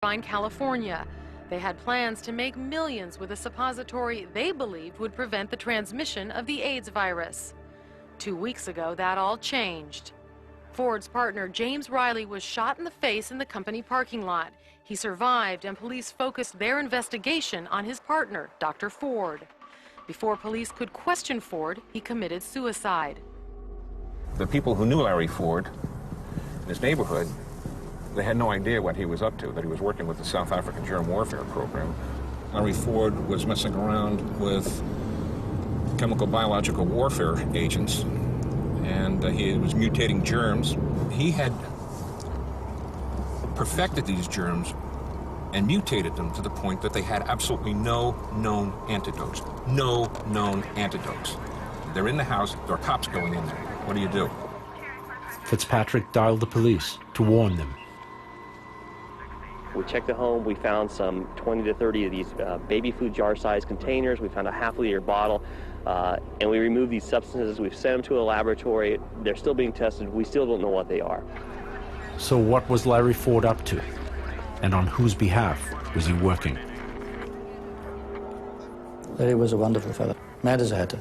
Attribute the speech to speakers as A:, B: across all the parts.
A: California. They had plans to make millions with a suppository they believed would prevent the transmission of the AIDS virus. 2 weeks ago, that all changed. Ford's partner, James Riley, was shot in the face in the company parking lot. He survived, and police focused their investigation on his partner, Dr. Ford. Before police could question Ford, he committed suicide.
B: The people who knew Larry Ford in his neighborhood, they had no idea what he was up to, that he was working with the South African germ warfare program. Larry Ford was messing around with chemical biological warfare agents, and he was mutating germs. He had perfected these germs and mutated them to the point that they had absolutely no known antidotes. No known antidotes. They're in the house, there are cops going in there. What do you do?
C: Fitzpatrick dialed the police to warn them.
D: We checked the home, we found some 20 to 30 of these baby food jar-sized containers. We found a half-liter bottle, and we removed these substances. We've sent them to a laboratory. They're still being tested. We still don't know what they are.
C: So what was Larry Ford up to? And on whose behalf was he working?
E: Larry was a wonderful fellow, mad as a hatter.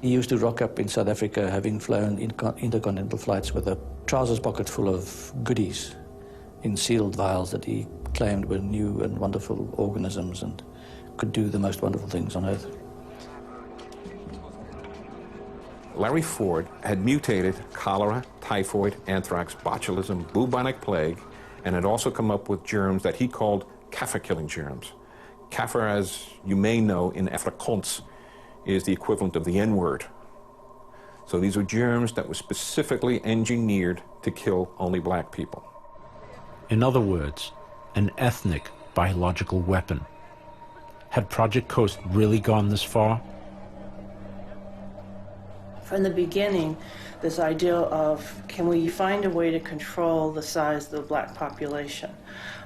E: He used to rock up in South Africa, having flown intercontinental flights with a trousers pocket full of goodies in sealed vials that he claimed were new and wonderful organisms and could do the most wonderful things on Earth.
B: Larry Ford had mutated cholera, typhoid, anthrax, botulism, bubonic plague, and had also come up with germs that he called kaffir-killing germs. Kaffir, as you may know, in Afrikaans, is the equivalent of the N-word. So these were germs that were specifically engineered to kill only black people.
C: In other words, an ethnic biological weapon. Had Project Coast really gone this far?
F: From the beginning, this idea of can we find a way to control the size of the black population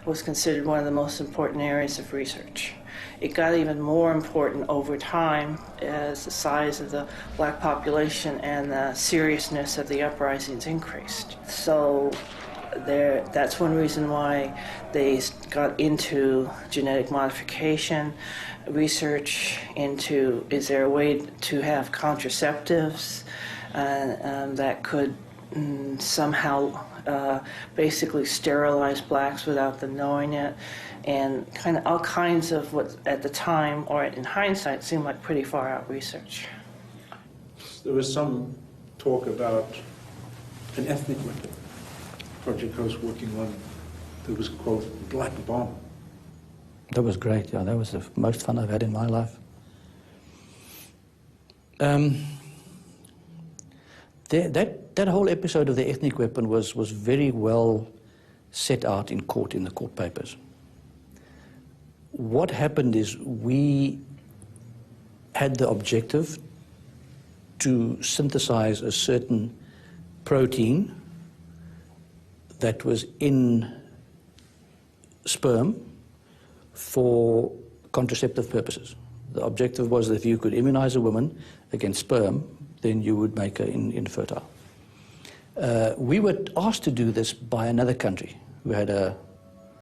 F: was considered one of the most important areas of research. It got even more important over time as the size of the black population and the seriousness of the uprisings increased. So that's one reason why they got into genetic modification, research into is there a way to have contraceptives that could somehow basically sterilize blacks without them knowing it, and kind of all kinds of what at the time, or in hindsight, seemed like pretty far out research.
G: There was some talk about an ethnic weapon Project Coast working on that was, quote, black bomb.
E: That was great, yeah, that was the most fun I've had in my life. That whole episode of the ethnic weapon was very well set out in court, in the court papers. What happened is we had the objective to synthesize a certain protein that was in sperm for contraceptive purposes. The objective was that if you could immunize a woman against sperm, then you would make her infertile. We were asked to do this by another country who had a